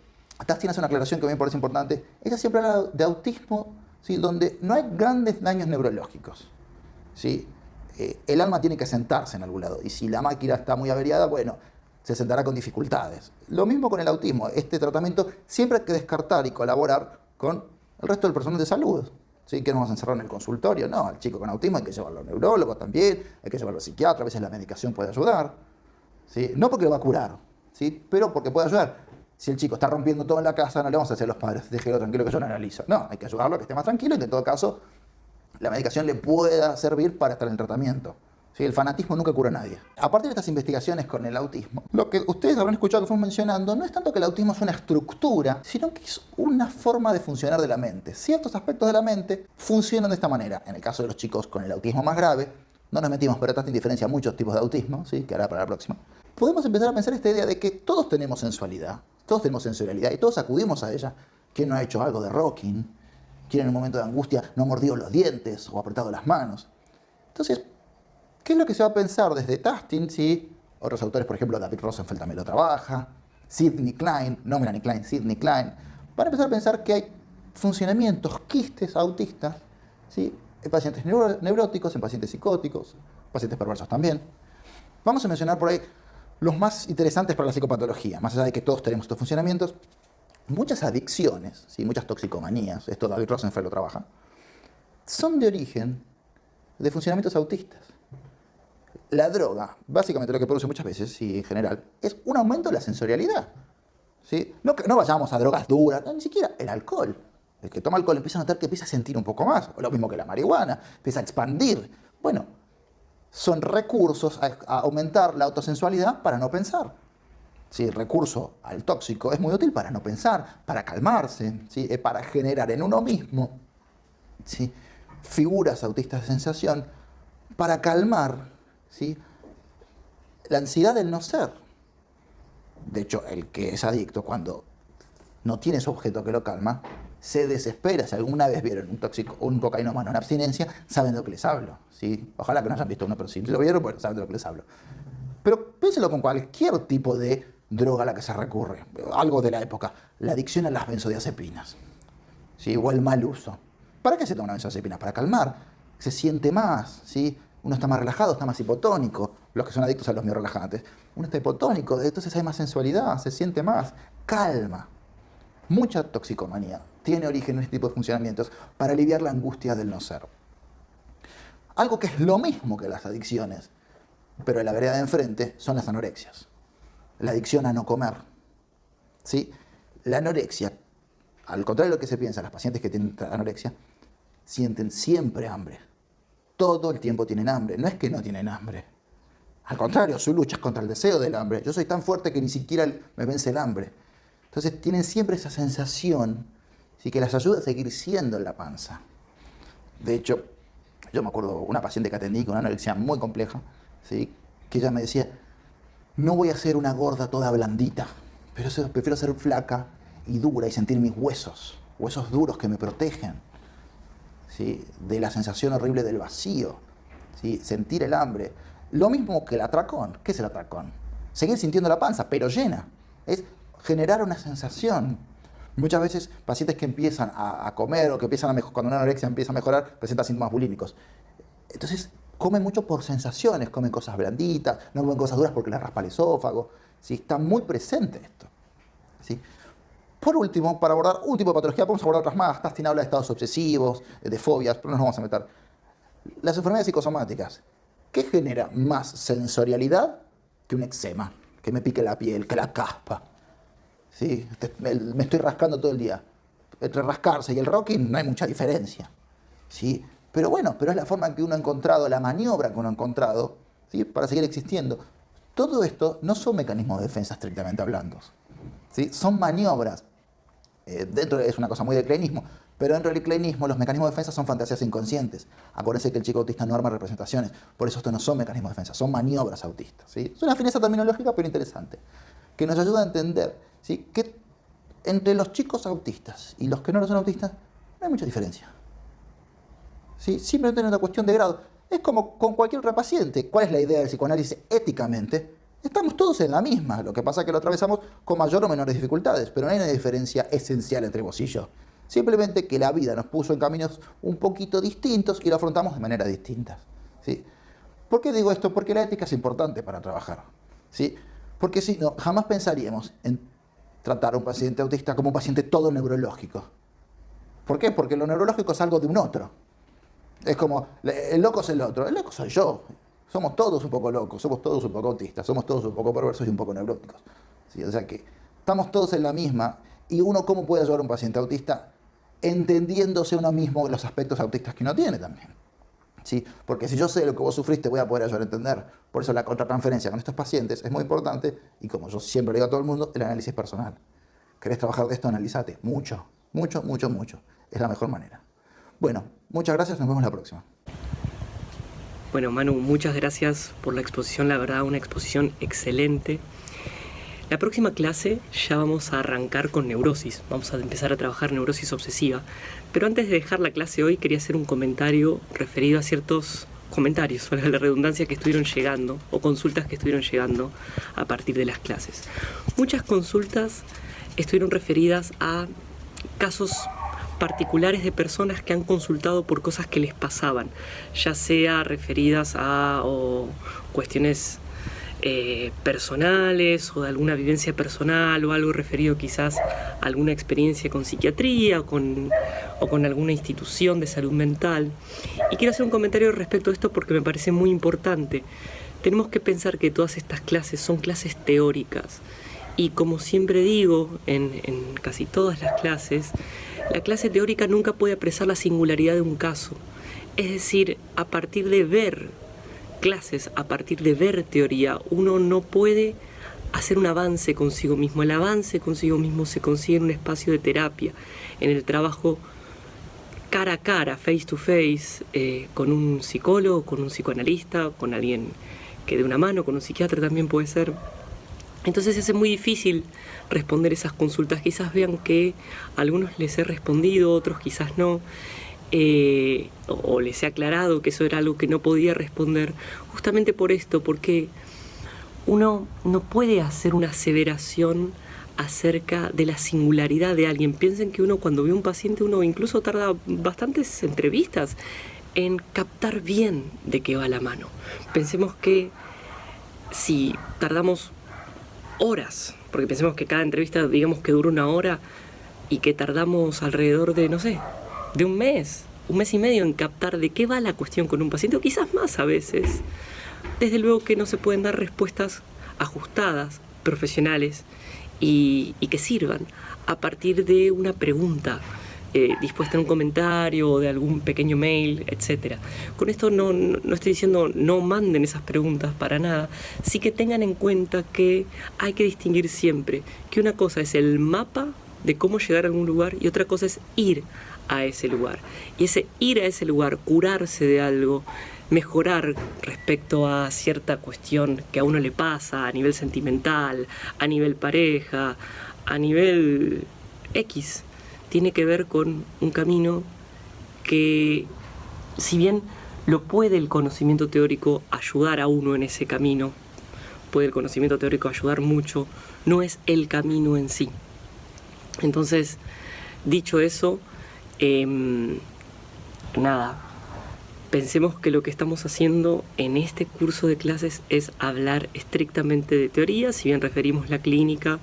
Tassin hace una aclaración que a mí me parece importante. Ella siempre habla de autismo, ¿sí? Donde no hay grandes daños neurológicos. ¿Sí? El alma tiene que sentarse en algún lado. Y si la máquina está muy averiada, bueno, se sentará con dificultades. Lo mismo con el autismo. Este tratamiento siempre hay que descartar y colaborar con el resto del personal de salud. ¿Sí? Que no vamos a encerrar en el consultorio. No, al chico con autismo hay que llevarlo al neurólogo también, hay que llevarlo al psiquiatra, a veces la medicación puede ayudar. ¿Sí? No porque lo va a curar, ¿sí? Pero porque puede ayudar. Si el chico está rompiendo todo en la casa, no le vamos a decir a los padres, déjelo tranquilo que yo lo analizo. No, hay que ayudarlo a que esté más tranquilo y que en todo caso la medicación le pueda servir para estar en el tratamiento. ¿Sí? El fanatismo nunca cura a nadie. A partir de estas investigaciones con el autismo, lo que ustedes habrán escuchado que fuimos mencionando no es tanto que el autismo es una estructura, sino que es una forma de funcionar de la mente. Ciertos aspectos de la mente funcionan de esta manera. En el caso de los chicos con el autismo más grave, no nos metimos, pero trata en diferencia muchos tipos de autismo, ¿sí? Que hará para la próxima. Podemos empezar a pensar esta idea de que todos tenemos sensualidad, todos tenemos sensorialidad y todos acudimos a ella. ¿Quién no ha hecho algo de rocking? ¿Quién en un momento de angustia no ha mordido los dientes o apretado las manos? Entonces, ¿qué es lo que se va a pensar desde Tastin? ¿Sí? Otros autores, por ejemplo, David Rosenfeld también lo trabaja, Sidney Klein, no Melanie Klein, Sidney Klein, van a empezar a pensar que hay funcionamientos, quistes autistas, ¿sí? En pacientes neuróticos, en pacientes psicóticos, pacientes perversos también. Vamos a mencionar por ahí los más interesantes para la psicopatología, más allá de que todos tenemos estos funcionamientos. Muchas adicciones, ¿sí? Muchas toxicomanías, esto David Rosenfeld lo trabaja, son de origen de funcionamientos autistas. La droga, básicamente lo que produce muchas veces, y en general, es un aumento de la sensorialidad. ¿Sí? No vayamos a drogas duras, ni siquiera el alcohol. El que toma alcohol empieza a notar que empieza a sentir un poco más, o lo mismo que la marihuana, empieza a expandir. Bueno, son recursos a aumentar la autosensualidad para no pensar. ¿Sí? El recurso al tóxico es muy útil para no pensar, para calmarse, ¿sí? Para generar en uno mismo, ¿sí? Figuras autistas de sensación, para calmar, ¿sí? La ansiedad del no ser. De hecho, el que es adicto, cuando no tiene su objeto que lo calma, se desespera. Si alguna vez vieron un tóxico, un cocainómano en abstinencia, saben de lo que les hablo, ¿sí? Ojalá que no hayan visto uno, pero si lo vieron, pues saben de lo que les hablo. Pero piénselo con cualquier tipo de droga a la que se recurre. Algo de la época. La adicción a las benzodiazepinas, ¿sí? O el mal uso. ¿Para qué se toma una benzodiazepina? Para calmar. Se siente más, ¿sí? Uno está más relajado, está más hipotónico. Los que son adictos a los miorelajantes. Uno está hipotónico, entonces hay más sensualidad, se siente más. Calma. Mucha toxicomanía tiene origen en este tipo de funcionamientos para aliviar la angustia del no ser. Algo que es lo mismo que las adicciones, pero en la vereda de enfrente, son las anorexias. La adicción a no comer. ¿Sí? La anorexia, al contrario de lo que se piensa, las pacientes que tienen anorexia sienten siempre hambre. Todo el tiempo tienen hambre. No es que no tienen hambre. Al contrario, su lucha es contra el deseo del hambre. Yo soy tan fuerte que ni siquiera me vence el hambre. Entonces tienen siempre esa sensación, ¿sí? Que las ayuda a seguir siendo en la panza. De hecho, yo me acuerdo una paciente que atendí con una anorexia muy compleja, ¿sí? Que ella me decía, no voy a ser una gorda toda blandita, pero prefiero ser flaca y dura y sentir mis huesos duros que me protegen, ¿sí? De la sensación horrible del vacío, ¿sí? Sentir el hambre. Lo mismo que el atracón. ¿Qué es el atracón? Seguir sintiendo la panza, pero llena. Es generar una sensación. Muchas veces pacientes que empiezan a comer o que empiezan a mejorar, cuando una anorexia empieza a mejorar, presentan síntomas bulímicos. Entonces, comen mucho por sensaciones, comen cosas blanditas, no comen cosas duras porque les raspa el esófago. ¿Sí? Está muy presente esto. ¿Sí? Por último, para abordar un tipo de patología, podemos abordar otras más. Tastin habla de estados obsesivos, de fobias, pero no nos vamos a meter. Las enfermedades psicosomáticas. ¿Qué genera más sensorialidad que un eczema? Que me pique la piel, que la caspa. ¿Sí? Me estoy rascando todo el día. Entre rascarse y el rocking no hay mucha diferencia. ¿Sí? Pero bueno, pero es la forma en que uno ha encontrado, la maniobra que uno ha encontrado, ¿sí? Para seguir existiendo. Todo esto no son mecanismos de defensa estrictamente hablando, ¿sí? Son maniobras. Dentro es una cosa muy del kleinismo, pero dentro del kleinismo los mecanismos de defensa son fantasías inconscientes. Acuérdense que el chico autista no arma representaciones, por eso estos no son mecanismos de defensa, son maniobras autistas, ¿sí? Es una fineza terminológica pero interesante, que nos ayuda a entender, ¿sí? Que entre los chicos autistas y los que no lo son autistas no hay mucha diferencia. ¿Sí? Simplemente es una cuestión de grado. Es como con cualquier otra paciente. ¿Cuál es la idea del psicoanálisis éticamente? Estamos todos en la misma. Lo que pasa es que lo atravesamos con mayor o menores dificultades, pero no hay una diferencia esencial entre vos y yo. Simplemente que la vida nos puso en caminos un poquito distintos y lo afrontamos de manera distintas. ¿Sí? ¿Por qué digo esto? Porque la ética es importante para trabajar. ¿Sí? Porque si no, jamás pensaríamos en tratar a un paciente autista como un paciente todo neurológico. ¿Por qué? Porque lo neurológico es algo de un otro. Es como, el loco es el otro soy yo. Somos todos un poco locos, somos todos un poco autistas, somos todos un poco perversos y un poco neuróticos. ¿Sí? O sea que estamos todos en la misma. Y uno, ¿cómo puede ayudar a un paciente autista? Entendiéndose uno mismo los aspectos autistas que uno tiene también. ¿sí? Porque si yo sé lo que vos sufriste, voy a poder ayudar a entender. Por eso la contratransferencia con estos pacientes es muy importante y como yo siempre le digo a todo el mundo, el análisis personal. ¿Querés trabajar de esto? Analízate. Mucho, mucho, mucho, mucho. Es la mejor manera. Bueno, muchas gracias. Nos vemos la próxima. Bueno, Manu, muchas gracias por la exposición. La verdad, una exposición excelente. La próxima clase ya vamos a arrancar con neurosis. Vamos a empezar a trabajar neurosis obsesiva. Pero antes de dejar la clase hoy, quería hacer un comentario referido a ciertos comentarios, valga la redundancia, que estuvieron llegando, o consultas que estuvieron llegando a partir de las clases. Muchas consultas estuvieron referidas a casos particulares de personas que han consultado por cosas que les pasaban, ya sea referidas a cuestiones personales o de alguna vivencia personal o algo referido quizás a alguna experiencia con psiquiatría o con alguna institución de salud mental. Y quiero hacer un comentario respecto a esto porque me parece muy importante. Tenemos que pensar que todas estas clases son clases teóricas y como siempre digo en casi todas las clases, la clase teórica nunca puede apresar la singularidad de un caso. Es decir, a partir de ver clases, a partir de ver teoría, uno no puede hacer un avance consigo mismo. El avance consigo mismo se consigue en un espacio de terapia, en el trabajo cara a cara, face to face, con un psicólogo, con un psicoanalista, con alguien que dé una mano, con un psiquiatra también puede ser. Entonces se hace muy difícil responder esas consultas. Quizás vean que a algunos les he respondido, otros quizás no. O les he aclarado que eso era algo que no podía responder, justamente por esto, porque uno no puede hacer una aseveración acerca de la singularidad de alguien. Piensen que uno cuando ve a un paciente, uno incluso tarda bastantes entrevistas en captar bien de qué va la mano. Pensemos que si tardamos horas, porque pensemos que cada entrevista digamos que dura 1 hora y que tardamos alrededor de, no sé, de un mes y medio en captar de qué va la cuestión con un paciente, o quizás más a veces. Desde luego que no se pueden dar respuestas ajustadas, profesionales y que sirvan a partir de una pregunta dispuesta en un comentario o de algún pequeño mail, etc. Con esto no estoy diciendo no manden esas preguntas para nada, sí que tengan en cuenta que hay que distinguir siempre que una cosa es el mapa de cómo llegar a algún lugar y otra cosa es ir a ese lugar. Y ese ir a ese lugar, curarse de algo, mejorar respecto a cierta cuestión que a uno le pasa a nivel sentimental, a nivel pareja, a nivel X, tiene que ver con un camino que, si bien lo puede el conocimiento teórico ayudar a uno en ese camino, puede el conocimiento teórico ayudar mucho, no es el camino en sí. Entonces, dicho eso, nada, pensemos que lo que estamos haciendo en este curso de clases es hablar estrictamente de teoría. Si bien referimos la clínica,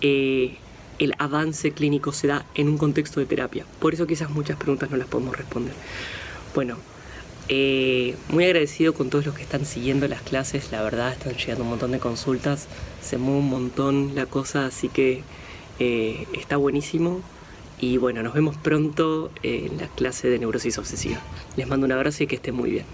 el avance clínico se da en un contexto de terapia. Por eso quizás muchas preguntas no las podemos responder. Bueno, muy agradecido con todos los que están siguiendo las clases. La verdad, están llegando un montón de consultas, se mueve un montón la cosa, así que está buenísimo. Y bueno, nos vemos pronto en la clase de neurosis obsesiva. Les mando un abrazo y que estén muy bien.